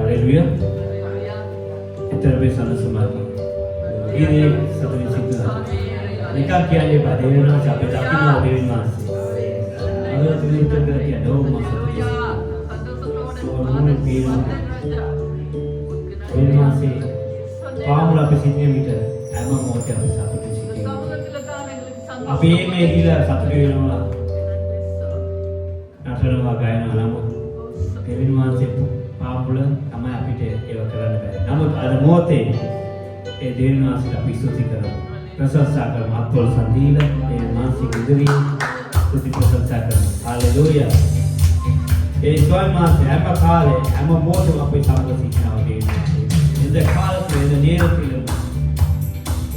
Hallelujah इतने सारे समाज ini satu situ nikah kian dia pada dia nak sampai tapi nak dia mas ada tu itu kerja ada mas orang ni pilih masih faham lah pesitnya meter emang mau dia satu pesitnya apa ini dia satu dia nama nak nama gaya nama pilih masih faham pula nama apa dia ewa kerana nama ada mote ඒ දේවනාසිට අපි ස්තුති කරමු. ප්‍රශංසා කරමු. අපොල් සඳීල ඒ මාසික ඉදිරි ස්තුති ප්‍රශංසා කරමු. Hallelujah. ඒ ස්වයන් මාසේ හැම කාලේ හැම මොහොතම අපි සමග සිටිනවා දේවනාසේ. இந்த காலத்துல இந்த நேரத்தில்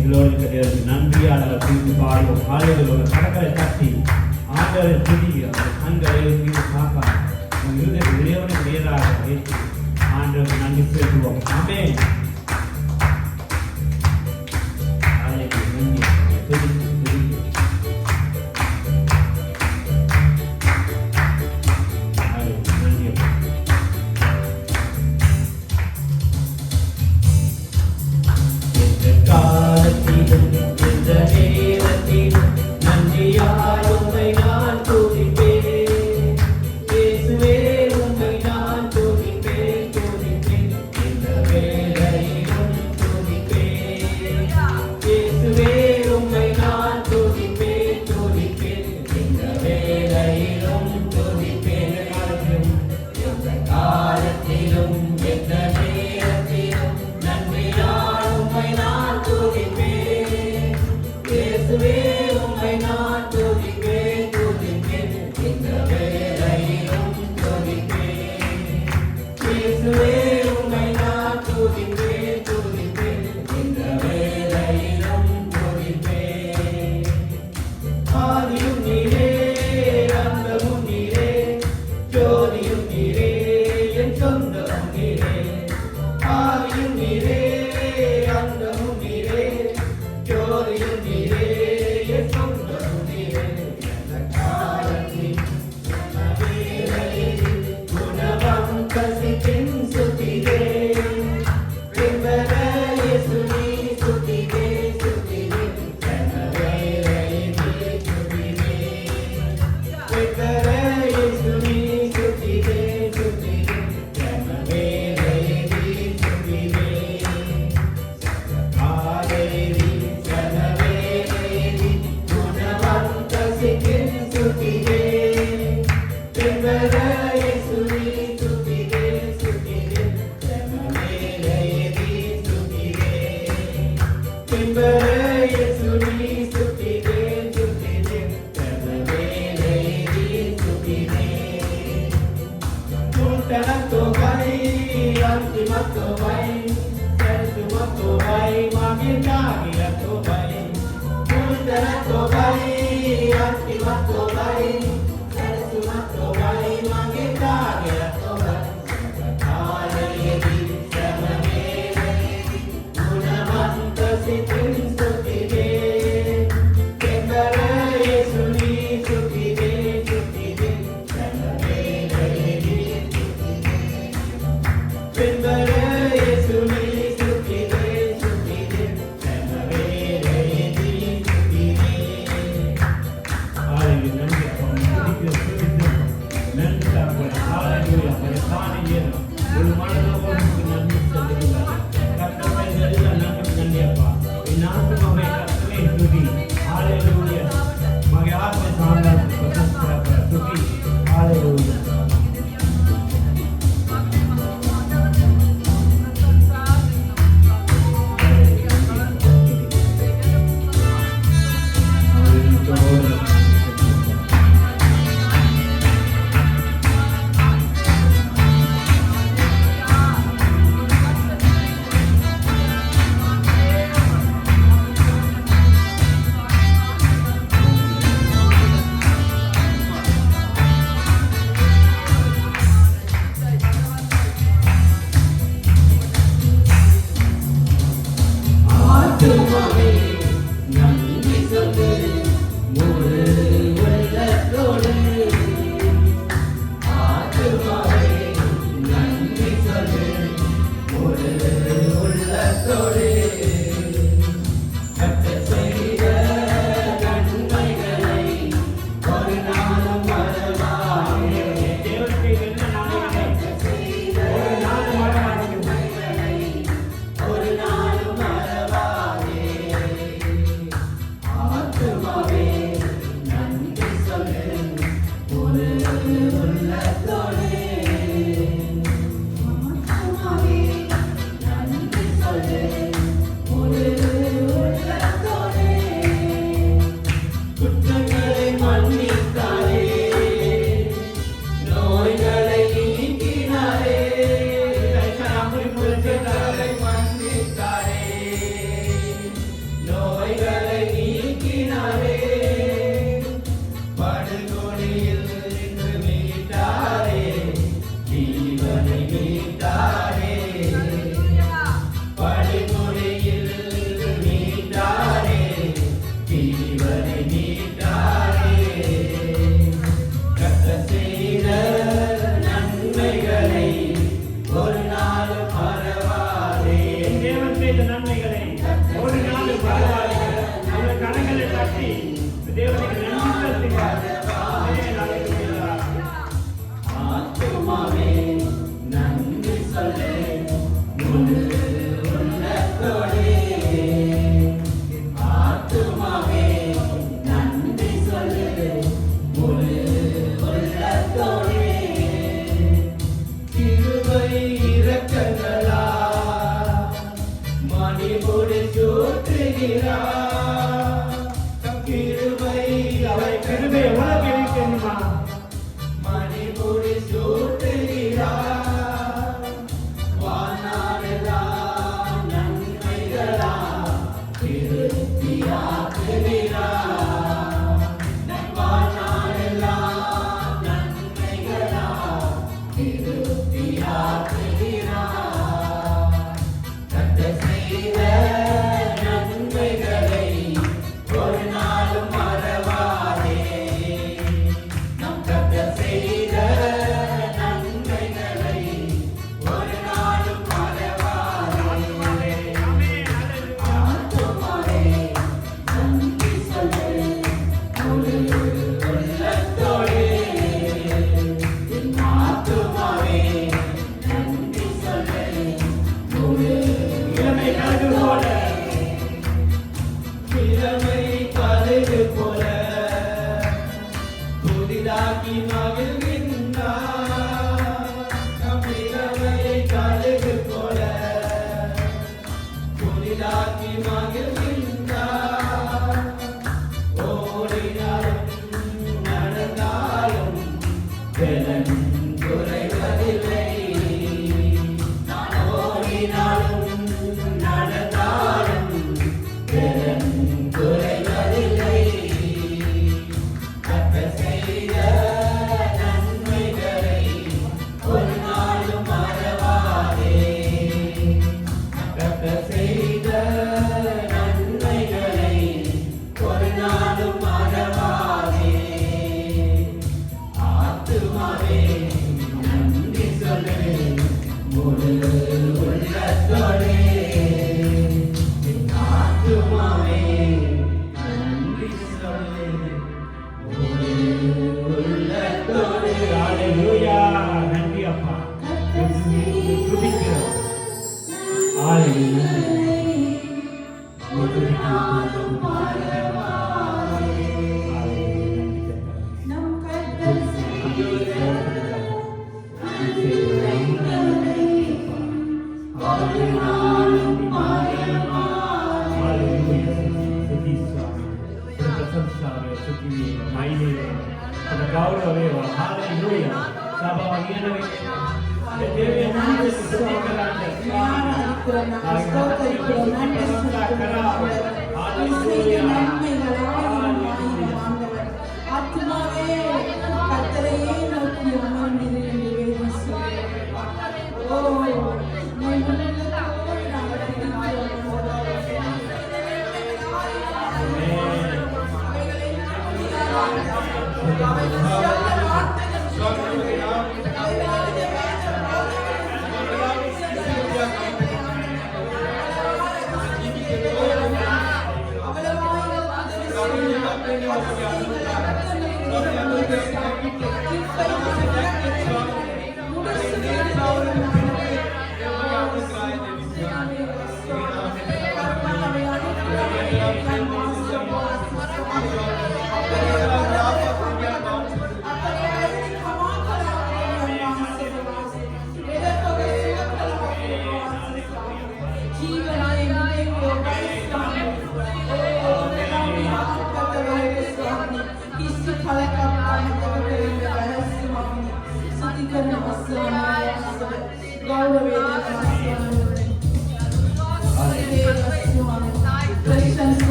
எல்லோருக்கும் தேவனுக்கு நன்றியாளர் தீர்ந்து பாடுவோம். ஹalleluya. கடற்கரை தட்டி ஆண்டவரை துதிக்க கண்களை மீது காக்க இருதய இறைவனுக்கு நேராக வைத்து ஆண்டவருக்கு நன்றி செலுத்துவோம். ஆமென்.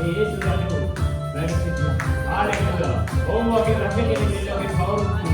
Yesus lalu, lalu kita, Haleluya. Oh, kita rakyat ini lebih power.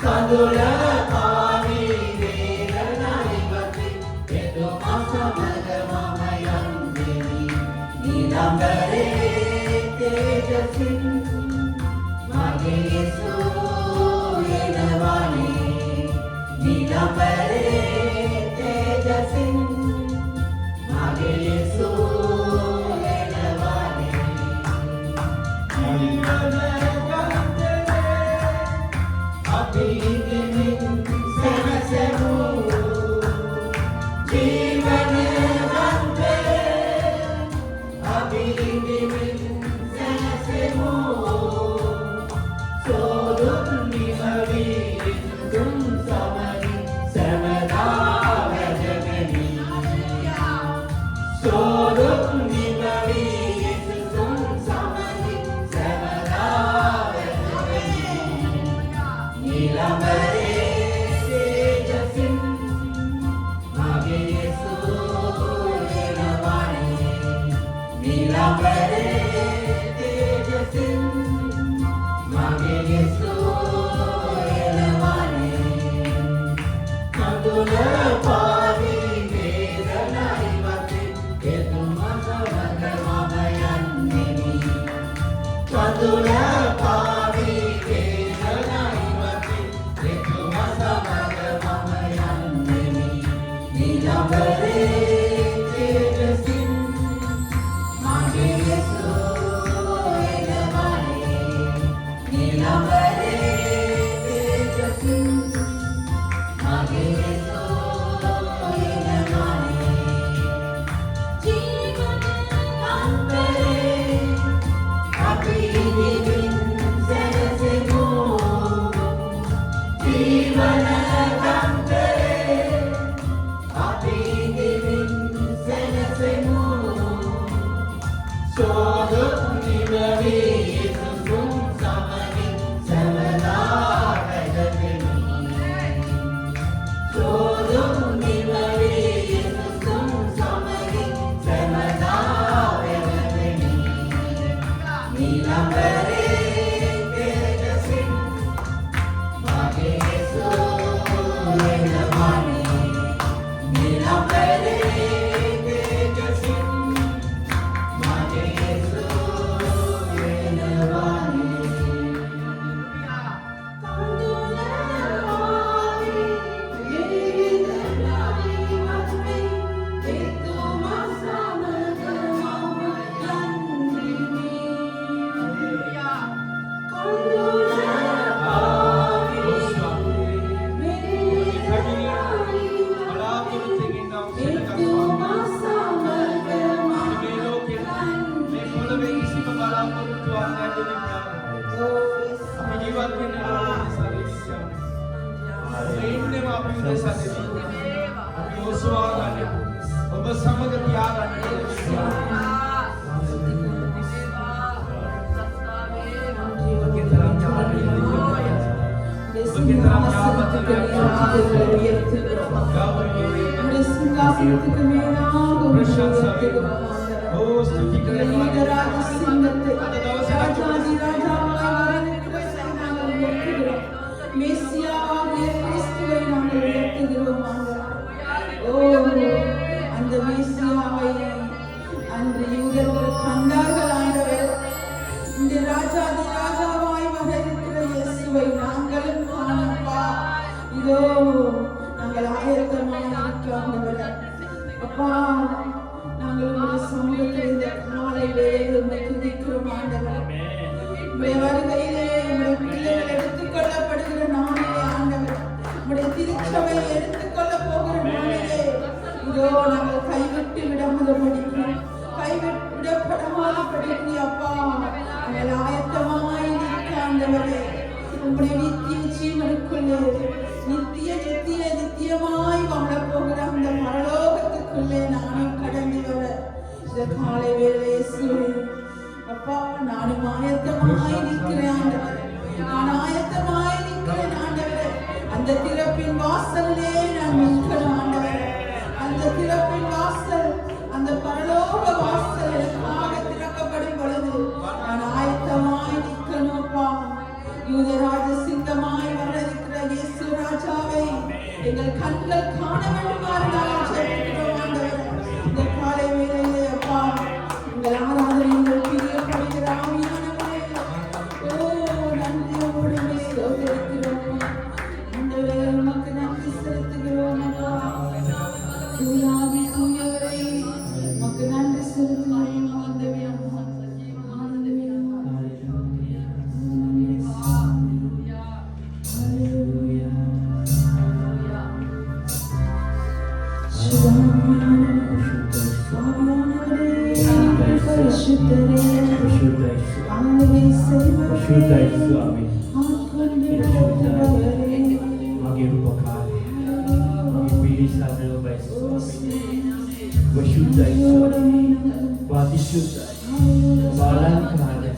කඳුල පාවි වේදනයි වති එතුමා සමග මම යන්නේ නිලම්බරේ තේජසින් මගේ යේසුස් එනවනේ නිලම්බරේ තේජසින් මගේ යේසුස් එනවනේ අපි ඉදිමින් සැනසෙමු ජීවන ගන්තේ අපි ඉදිමින් සැනසෙමු සෝදුත් නිමවි දුම් සමනි සමදා වැජගනි සෝදුත් නිමවි දුම් සමනි සමදා වැජගනි නිලම්බරේ තේජසින් මගේ යේසුස් එනවනේ නිලම්බරේ තේජසින් මගේ යේසුස් එනවනේ කඳුල පාවි වේදනයි වති එතුමා සමග මම යන්නේ කඳුල පාවි වේදනයි වති එතුමා සමග මම යන්නේ නිලම්බරේ තේජසින් මගේ යේසුස් එනවනේ නිලම්බරේ තේජසින් මගේ යේසුස් එනවනේ ජීවන ගන්තරේ අපි ඉදිමින් සැනසෙමු ජීවන ගන්තරේ අපි ඉදිමින් සැනසෙමු සෝදුත් නිමවි යේසුස් සමගින් සමදා වැජගනි සෝදුත් නිමවි යේසුස් සමගින් සමදා වැජගනි නිලම්බරේ තේජසින් මගේ යේසුස් එනවනේ නිලම්බරේ තේජසින් මගේ යේසුස් එනවනේ කඳුල පාවි වේදනයි වති එතුමා සමග මම යන්නේ කඳුල පාවි වේදනයි එතුමා සමග ඔබ සමග තියාගන්න சிங்காசனத்துக்கு மேலாக ஓ ஸ்துதி ராஜ சிங்கத்தை ராஜாதி ராஜாவாய் வரவிருக்கிற நாங்கள் உயர்த்துகிறோம் மேசியாவாகிய கிறிஸ்துவை நாங்கள் உயர்த்துகிறோம் ஓ அந்த மேசியாவை அன்று யூதர்கள் கண்டார்கள் ஆண்டவர் இந்த ராஜாதி ராஜாவாய் வரவிருக்கிற இயேசுவை நாங்களும் காணப்பா இதோ நாங்கள் ஆயத்தமாக இருக்கிறோம் அப்பா நாங்கள் உங்களுடைய சமூகத்தில் இந்த நாளை வேலை துதிக்கிறோம் ஆண்டவர் உங்களுடைய வருகையிலே உங்களுடைய பிள்ளைகள் எடுத்துக்கொள்ளப்படுகிற நாளிலே ஆண்டவர் உங்களுடைய திருச்சபை எடுத்துக்கொள்ள போகிற நாளிலே இதோ நாங்கள் கைவிட்டு விடாதபடிக்கு கைவிடப்படாதபடிக்கு அப்பா நாங்கள் ஆயத்தமாய் நிற்க ஆண்டவரே உங்களுடைய நித்திய ஜீவனுக்குள்ளே நித்தியமாய் வாழ போகிற அந்த பரலோகத்துக்குள்ளே நானும் கடந்து வர இந்த காலை வேளை அப்பா நானும் ஆயத்தமாய் நிற்கிறேன் ஆண்டவரே நான் ஆயத்தமாய் நிற்கிறேன் ஆண்டவரே அந்த திறப்பின் வாசல்லே நான் நிற்கிறேன் ஆண்டவரே அந்த திறப்பின் வாசல் அந்த பரலோக வாசல் எனக்காக திறக்கப்படும் பொழுது நான் ஆயத்தமாய் நிற்கணும்ப்பா யூதராஜ சிங்கமாய் வர இருக்கிற ස්වාමී. මගේ උපකාරය. මගේ පිළිසඳ ඔබයි ස්වාමී. වශුද්ධයි ස්වාමී. වාදිශුද්ධයි. වාලංකාරය.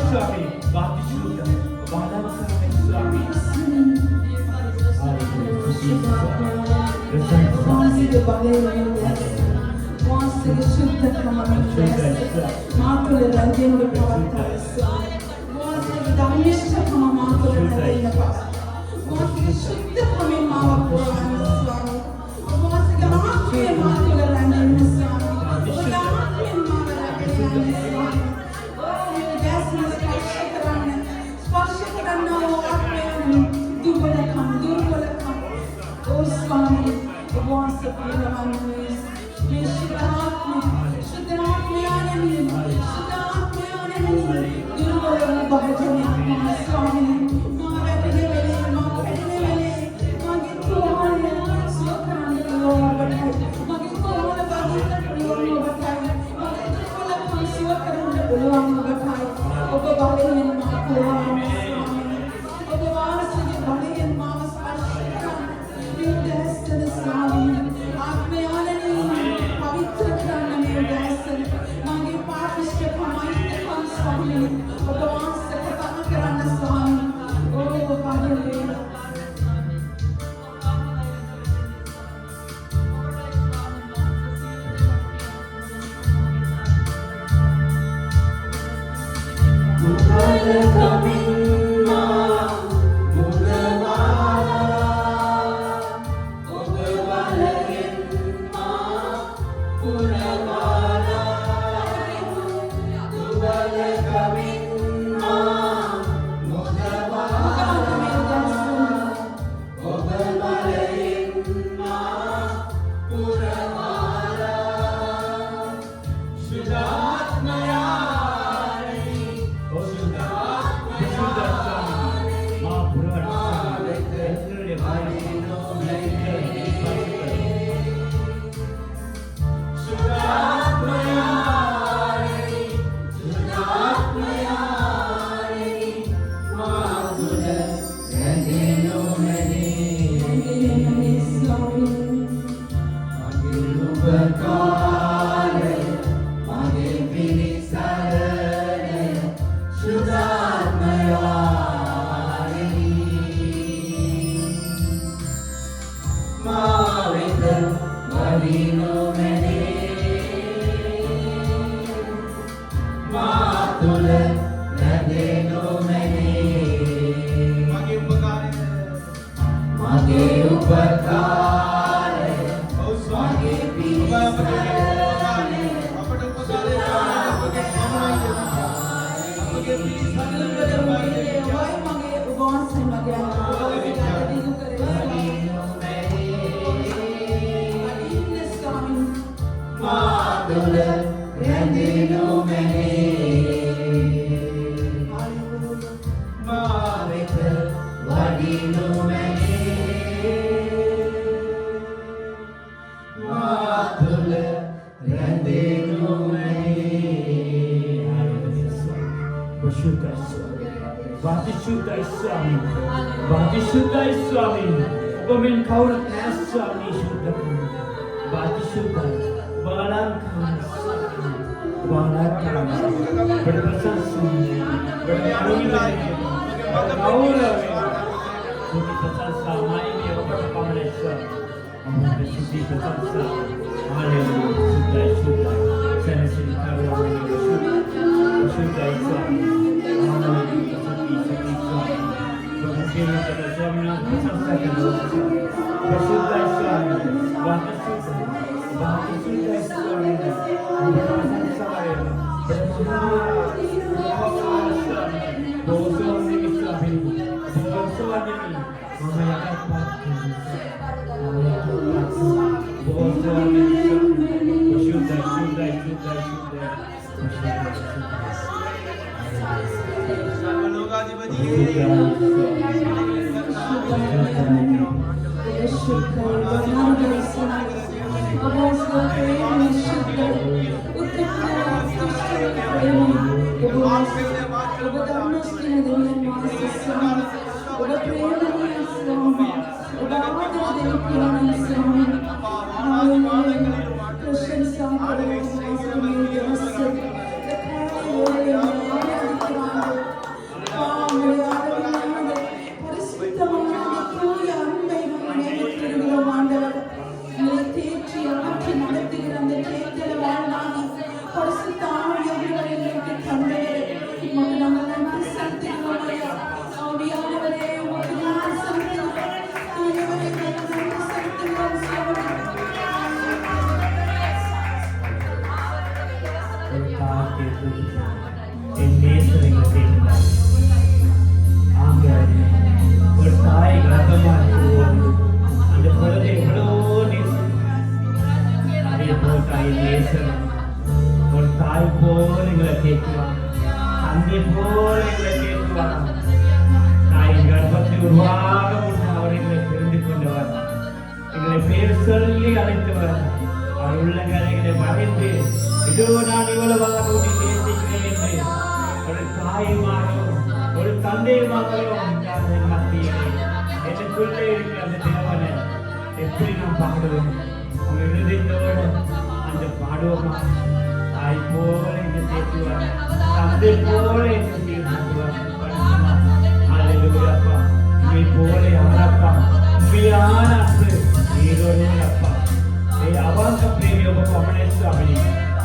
Swami.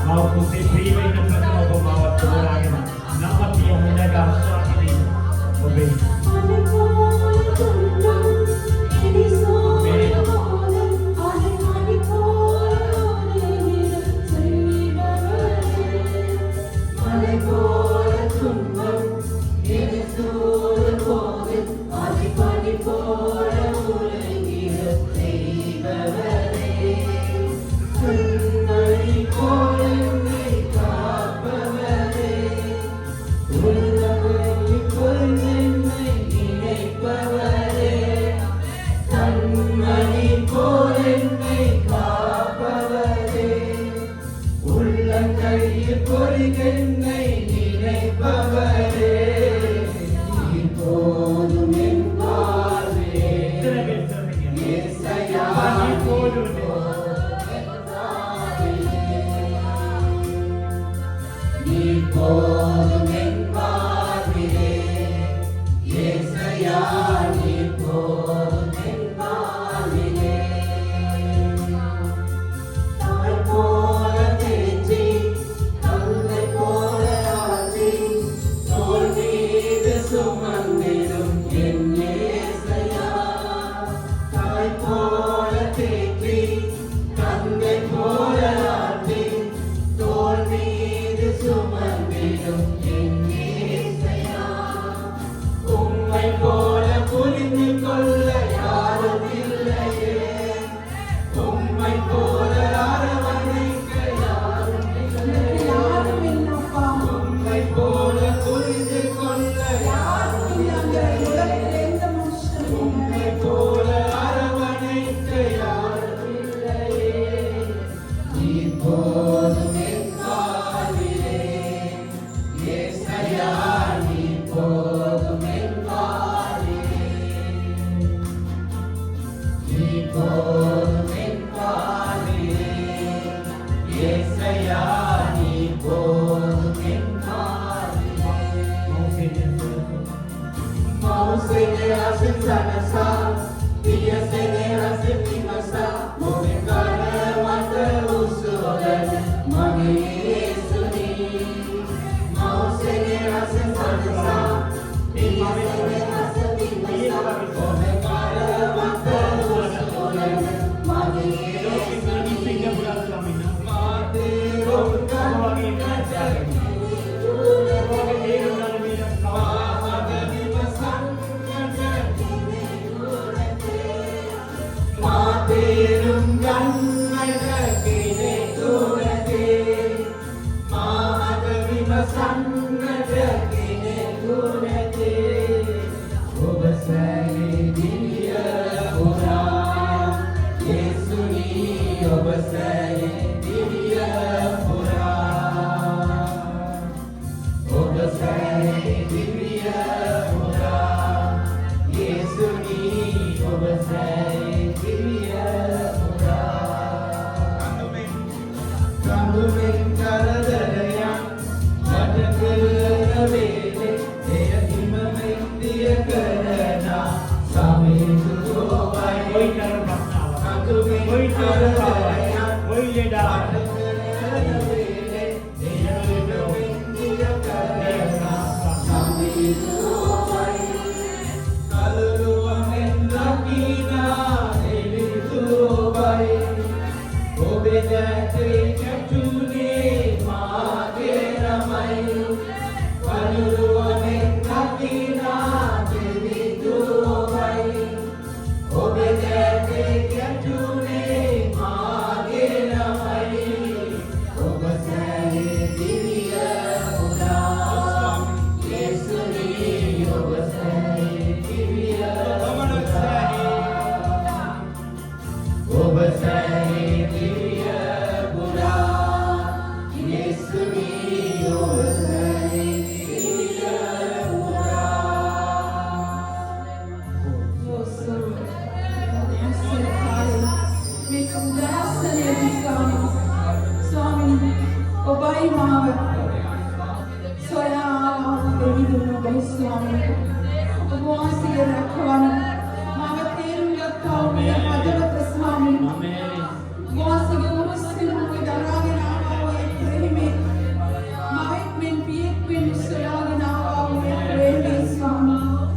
Mau putih pribadi dan ketemu bawa turun lagi. Nama dia menjaga ඔබේ Swami.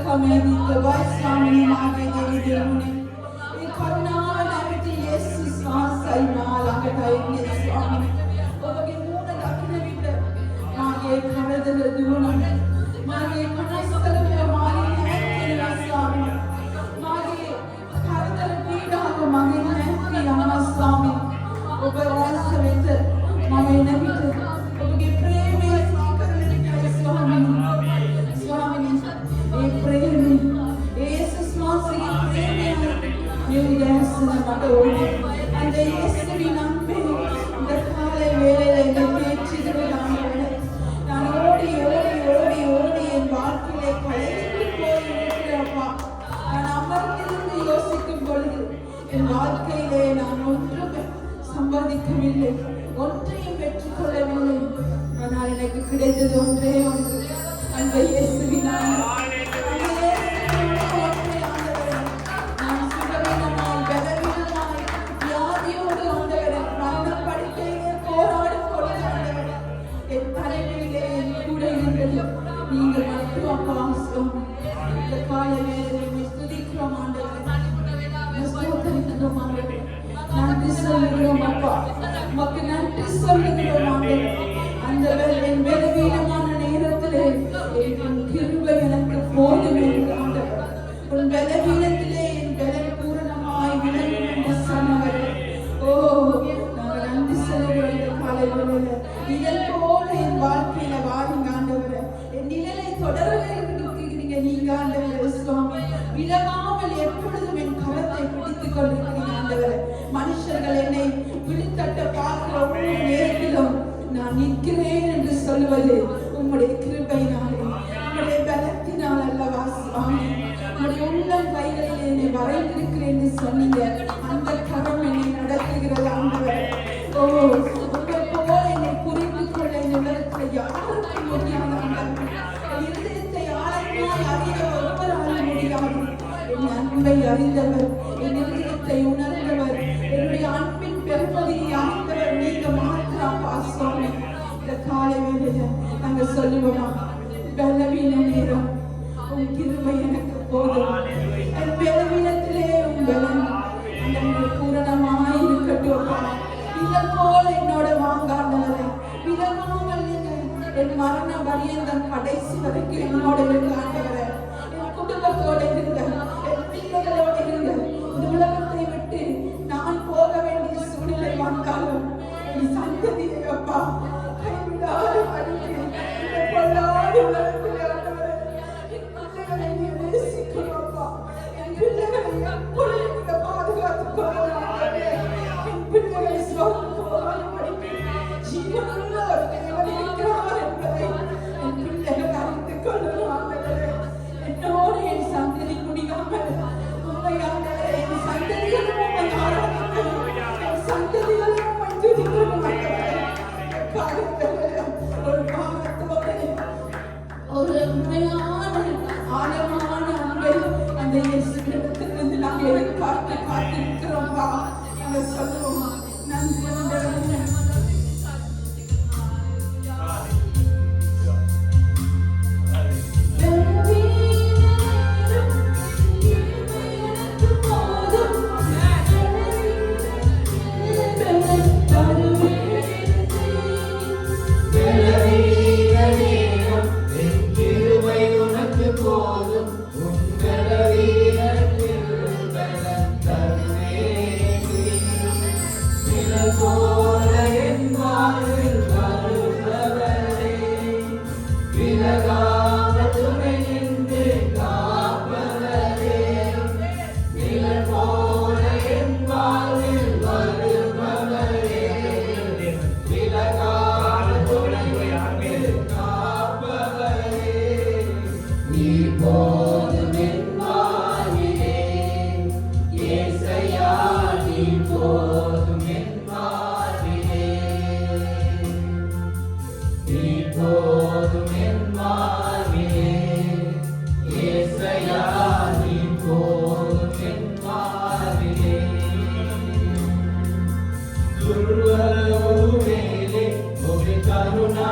කමේදී ගවයි ස්වාමීනි මාගේ දෙවි දෙවුනේ ඒ කරුණාව නැවති යේසුස් වහන්සේයි මා ළඟට එන්නේ ස්වාමීනි ඔබගේ මූණ දකින්න විට මාගේ කරදර දුවනවා මාගේ කනස්සලම මාගේ නැතිනවා ස්වාමීනි මාගේ කරදර පීඩාව මගේ නැති යනවා ස්වාමීනි ඔබ වහන්ස වෙත මම එන විට ඔබගේ ප්‍රේමය සීකරණය ස්වාමීනි ස්වාමීනි ඒ ප්‍රේමය යේසුස් වහන්සේගේ ප්‍රේමය නිවිදැසන මට ඕනේ அந்த இயேசுவை நம்பி இந்த காலை வேளையில என்னை பேச்சுகிறாங்க நான் ஓடி ஓடி ஓடி ஓடி என் வாழ்க்கையிலே கலைந்து போயிருக்கிறப்பா நான் அமர்ந்திருந்து யோசிக்கும் பொழுது என் வாழ்க்கையிலே நான் ஒன்றும் சம்பாதிக்கவில்லை ஒன்றையும் பெற்றுக்கொள்ளவில்லை ஆனால் எனக்கு கிடைத்தது ஒன்றே ஒன்று அந்த இயேசுவினால் நீங்கள் மட்டும் அப்பா இந்த காலை வேளையிலே ஸ்துதிக்கிறோம் ஆண்டவரே ஸ்தோத்திரிக்கிறோம் ஆண்டவரே நன்றி சொல்லுகிறோம் அப்பா உமக்கு நன்றி சொல்லுகிறோம் ஆண்டவரே அந்த என் பலவீனமான நேரத்திலே என் கிருபை எனக்கு போதும் என்று ஆண்டவரே உன் பலவீனத்திலே என் பலன் பூரணமாய் விளங்கும் என்று சொன்னவரே ஓ நாங்கள் நன்றி சொல்லுகிறோம் இந்த காலை வேளையிலே இதன் போல என் வாழ்க்கையில வாருங்க ஆண்டவரே என் நிலையை தொடரவே இருக்கிறீங்க நீங்க ஆண்டவரே சுவாமி விலகாமல் எப்பொழுதும் என் கரத்தை பிடித்துக் கொண்டிருக்கிறீங்க ஆண்டவரே மனுஷர்கள் என்னை விழுத்தட்ட பார்க்கிற ஒவ்வொரு நேரத்திலும் நான் நிற்கிறேன் என்று சொல்வது உம்முடைய கிருபையினாலே உம்முடைய பலத்தினால் அல்லவா சுவாமி உம்முடைய உள்ளம் கைகளில் என்னை வரைந்திருக்கிறேன் என்று சொன்னீங்க அந்த கரம் என்னை நடத்துகிறது ஆண்டவரே ஓ உங்கள் போல என்னை புரிந்து கொள்ள இந்த உலகத்தில் யாருக்கும் முடியாது ஆண்டவரே இருதயத்தை ஆழமாய் அறிய ஒருவரால் முடியாது என் அன்பை அறிந்தவர் என் இருதயத்தை உணர்ந்தவர் என்னுடைய அன்பின் பெருமதியை அறிந்தவர் நீங்க மாத்திரம் சுவாமி இந்த காலை வேளையில நாங்க சொல்லுவோமா பலவீன நேரம் உன் கிருபை எனக்கு போதும் என் பலவீனத்திலே உன் பலன் அந்த பூரணமாய் இருக்கட்டும் இதன் போல என்னோட வாங்காண்டவரே விலகாமல் நீங்க என் மரண பரியந்தம் கடைசி வரைக்கும் என்னோட இருக்காண்டவரே என் குடும்பத்தோட இருங்க என் பிள்ளைகளோட இருங்க இந்த உலகத்தை விட்டு நான் போக வேண்டிய சூழ்நிலை வந்தாலும் என் சந்ததியை அப்பா கைவிடாத படிக்க இந்த பொல்லாத உலகத்தில் ஆண்டவரே என் பிள்ளைகளை நீ நேசிக்கணும் அப்பா என் பிள்ளைகளை எப்பொழுது நீங்க பாதுகாத்துக் கொள்ளலாம் என் பிள்ளைகளை சுவாமிக்குமாறு படிக்க ஜீவனுள்ள ஒரு தேவன் இருக்கிறார் என்பதை என் பிள்ளைகள் அறிந்து கொள்ளலாம் ஆண்டவரே என்னோடு என் சந்ததி முடியாமல் உண்மை ஆண்டவரே என் சந்ததிகளும் உண்மை ஆராதிக்கணும் என் சந்ததிகளும் உண்மை துதிக்கணும் ஆண்டவரே ஒரு பாகத்தோடு ஒரு உண்மையான ஆழமான அன்பை அந்த இயேசுவிடத்திலிருந்து நாங்கள் எதிர்பார்த்து காத்திருக்கிறோம்பா நாங்கள் சொல்லுவோம் நன்றி ஆண்டவரே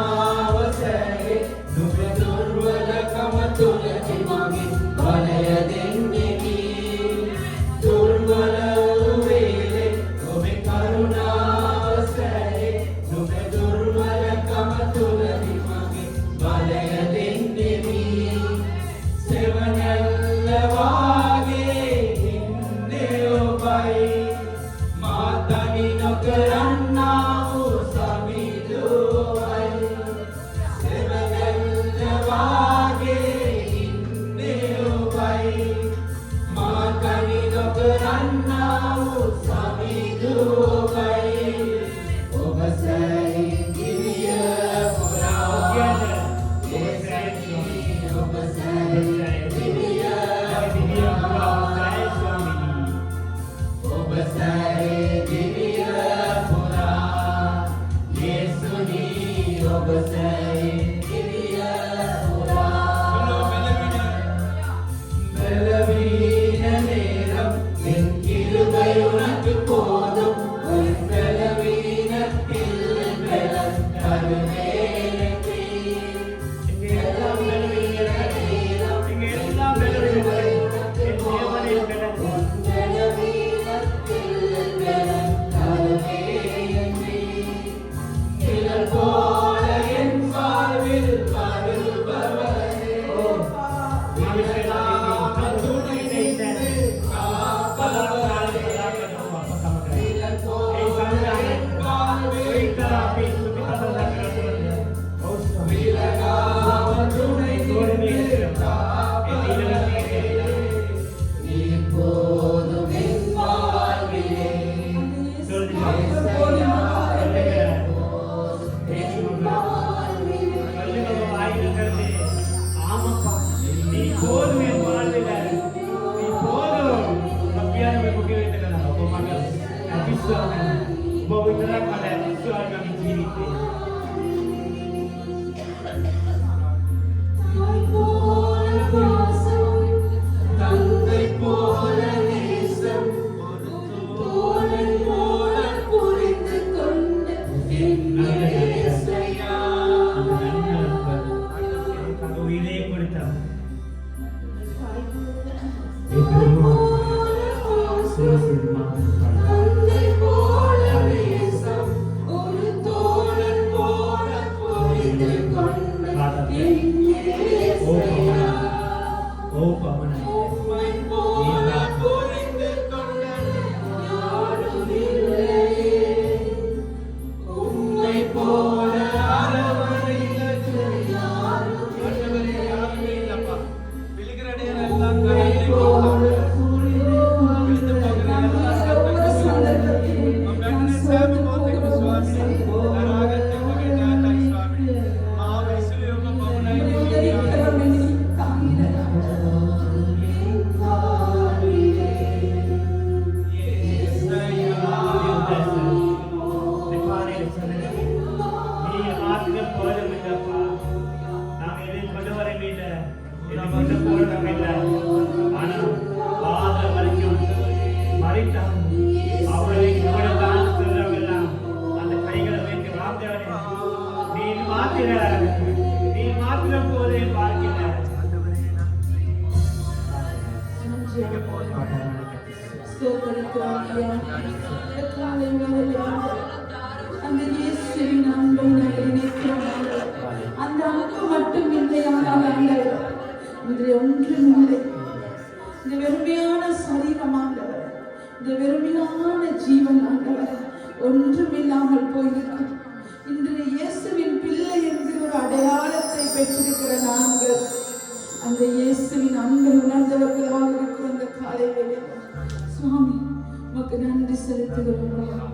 කරුණාවසරේ නුඹ දුර්වලකම කනි නොකරන්නා වූ සමිඳුවයි සෙවණැල්ල වාගේ ඉන්නේ ඔබයි මා කනි නොකරන්නා වූ සමිඳුවයි ඔබ සැයි ගිරිය පුරා ඔබ සැයි ගිරිය ඔබ සැයි ගිරිය පුරා යේසුනි ඔබ සැයි ගිරිය පුරා මෙලවින நேரம் என் கிருபை உனக்கு போதும் உன் பலவீனத்தில் பலன் தருவே எனக்கு எல்லாம் பலவீன நேரம் எல்லாம் பலவீன என் தேவனே கடந்து பலவீனத்தில் பலன் தருவே எனக்கு நிழல் போல என் வாழ்வில் வருபவரே தந்தை போல நேசம் தோழன் போல புரிந்து கொண்டு என்னையா உயிரை கொடுத்தார் தந்தை போல நேசம் ஒரு தோழன் போல புரிந்து கொண்டு என்னையா ஓ பவன உம்மை போல புரிந்து கொண்ட யாரும் இல்லையே உம்மை போல அரவணைக்க யாரும் இல்லப்பா விழுகிற நேரம் எல்லாம் கரையிலே போகும் விழுந்து போகிற எல்லாம் கர்த்தருக்கு சுவாமி மம்மண்ண சாமி போதிக்கு சுவாமி நராகத்துக்கு ஞானாய் சுவாமி மாவை சுலியோக பவனாய் நீ மாத்திரம் போதே பார்க்கிறார் அந்த இயேசுவின் அன்பை நாங்கள் நினைக்கிறோம். அந்த அன்பு மட்டும் இல்லையானால் ஆண்டவர் இன்று ஒன்றும் இல்லை. இந்த வெறுமையான சரீரம் ஆண்டவர், இந்த வெறுமையான ஜீவன் ஆண்டவர் ஒன்றும் இல்லாமல் போயிருக்கும். இன்று இயேசுவின் பிள்ளை என்கிற ஒரு அடையாளத்தை பெற்றிருக்கிற நாங்கள் அந்த இயேசுவின் அன்பை உணர்ந்தவர்களாக இருக்கிற அந்த காலை வேளையில் சுவாமி உமக்கு நன்றி செலுத்துகிறோம்.